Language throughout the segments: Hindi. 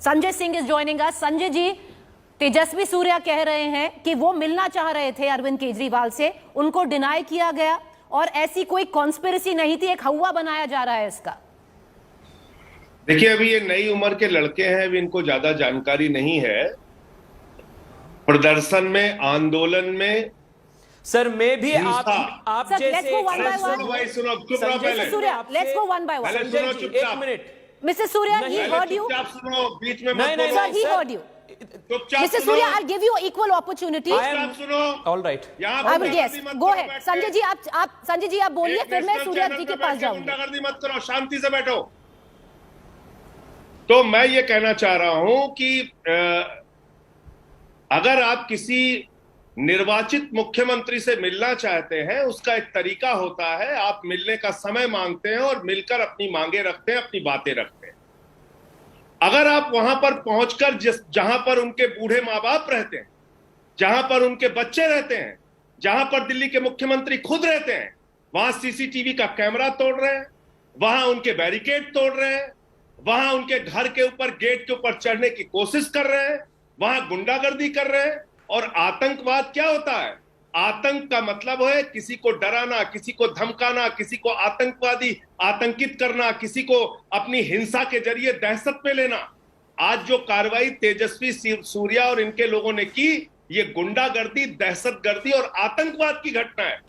Sanjay Singh is joining us. Sanjay ji, Tejasvi Surya कह रहे हैं कि वो मिलना चाह रहे थे अरविंद केजरीवाल से, उनको डिनाई किया गया और ऐसी कोई कॉन्स्पिरेसी नहीं थी, एक हवा बनाया जा रहा है इसका। देखिए, अभी ये नई उम्र के लड़के हैं, अभी इनको ज्यादा जानकारी नहीं है। प्रदर्शन में, आंदोलन में सर मैं भी आप जैसे let's go one by one. एक minute mister Surya, he heard you. बीच में नहीं, Sir, he heard you. Mr. Surya, I'll give you equal opportunity. All right, I will guess. Go ahead. Sanjay ji आप बोलिए, फिर मैं सूर्या जी के पास जाऊंगी। गुंडागर्दी मत करो, शांति से बैठो। तो मैं ये कहना चाह रहा हूं कि अगर आप किसी निर्वाचित मुख्यमंत्री से मिलना चाहते हैं, उसका एक तरीका होता है, आप मिलने का समय मांगते हैं और मिलकर अपनी मांगे रखते हैं, अपनी बातें रखते हैं। अगर आप वहां पर पहुंचकर जहां पर उनके बूढ़े माँ बाप रहते हैं, जहां पर उनके बच्चे रहते हैं, जहां पर दिल्ली के मुख्यमंत्री खुद रहते हैं, वहां सीसीटीवी का कैमरा तोड़ रहे हैं, वहां उनके बैरिकेड तोड़ रहे हैं, वहां उनके घर के ऊपर, गेट के ऊपर चढ़ने की कोशिश कर रहे हैं, वहां गुंडागर्दी कर रहे हैं। और आतंकवाद क्या होता है? आतंक का मतलब है किसी को डराना, किसी को धमकाना, किसी को आतंकित करना, किसी को अपनी हिंसा के जरिए दहशत में लेना। आज जो कार्रवाई तेजस्वी सूर्या और इनके लोगों ने की, ये गुंडागर्दी, दहशतगर्दी और आतंकवाद की घटना है।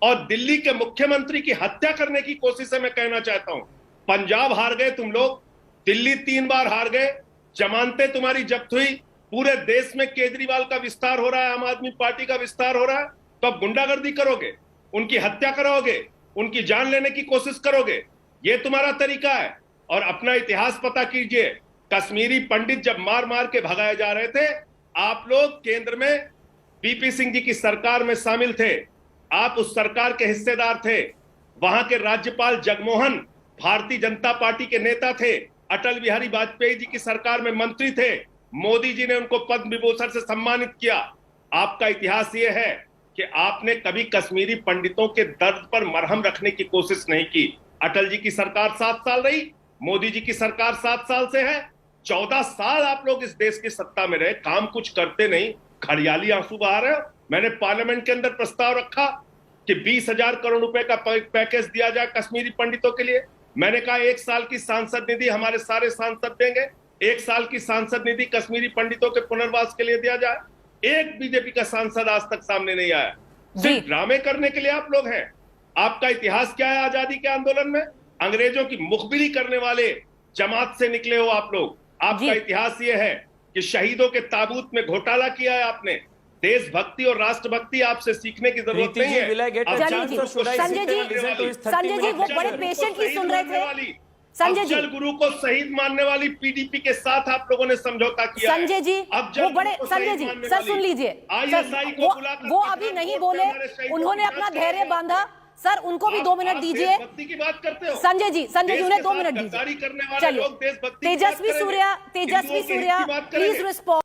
और दिल्ली के मुख्यमंत्री की हत्या करने की कोशिश है। मैं कहना चाहता हूं, पंजाब हार गए तुम लोग, दिल्ली 3 बार हार गए, जमानतें तुम्हारी जब्त हुई, पूरे देश में केजरीवाल का विस्तार हो रहा है, आम आदमी पार्टी का विस्तार हो रहा है, तो अब गुंडागर्दी करोगे, उनकी हत्या करोगे, उनकी जान लेने की कोशिश करोगे, ये तुम्हारा तरीका है। और अपना इतिहास पता कीजिए, कश्मीरी पंडित जब मार मार के भगाए जा रहे थे, आप लोग केंद्र में वीपी सिंह जी की सरकार में शामिल थे, आप उस सरकार के हिस्सेदार थे। वहां के राज्यपाल जगमोहन भारतीय जनता पार्टी के नेता थे, अटल बिहारी वाजपेयी जी की सरकार में मंत्री थे, मोदी जी ने उनको पद्म विभूषण से सम्मानित किया। आपका इतिहास यह है कि आपने कभी कश्मीरी पंडितों के दर्द पर मरहम रखने की कोशिश नहीं की। अटल जी की सरकार 7 साल रही, मोदी जी की सरकार 7 साल से है, 14 साल आप लोग इस देश की सत्ता में रहे, काम कुछ करते नहीं, खड़ियाली आंसू बहा रहे हो। मैंने पार्लियामेंट के अंदर प्रस्ताव रखा कि 20,000 करोड़ रुपए का पैकेज दिया जाए कश्मीरी पंडितों के लिए। मैंने कहा 1 साल की सांसद निधि हमारे सारे सांसद देंगे, 1 साल की सांसद निधि कश्मीरी पंडितों के पुनर्वास के लिए दिया जाए। एक बीजेपी का सांसद आज तक सामने नहीं आया। सिर्फ ड्रामे करने के लिए आप लोग हैं। आपका इतिहास क्या है? आजादी के आंदोलन में अंग्रेजों की मुखबिरी करने वाले जमात से निकले हो आप लोग। आपका इतिहास यह है कि शहीदों के ताबूत में घोटाला किया है आपने। देशभक्ति और राष्ट्रभक्ति आपसे सीखने की जरूरत नहीं है। संजय जी वो बड़े पेशेंटली सुन रहे थे। संजय जी, गुरु को शहीद मानने वाली पीडीपी के साथ आप लोगों ने समझौता किया। संजय जी वो बड़े, संजय जी सर सुन लीजिए, वो अभी नहीं बोले, उन्होंने अपना धैर्य बांधा। सर उनको भी 2 मिनट दीजिए। की बात करते हो संजय जी उन्हें 2 मिनट दीजिए। चलिए, तेजस्वी सूर्या प्लीज रिस्पॉन्ड।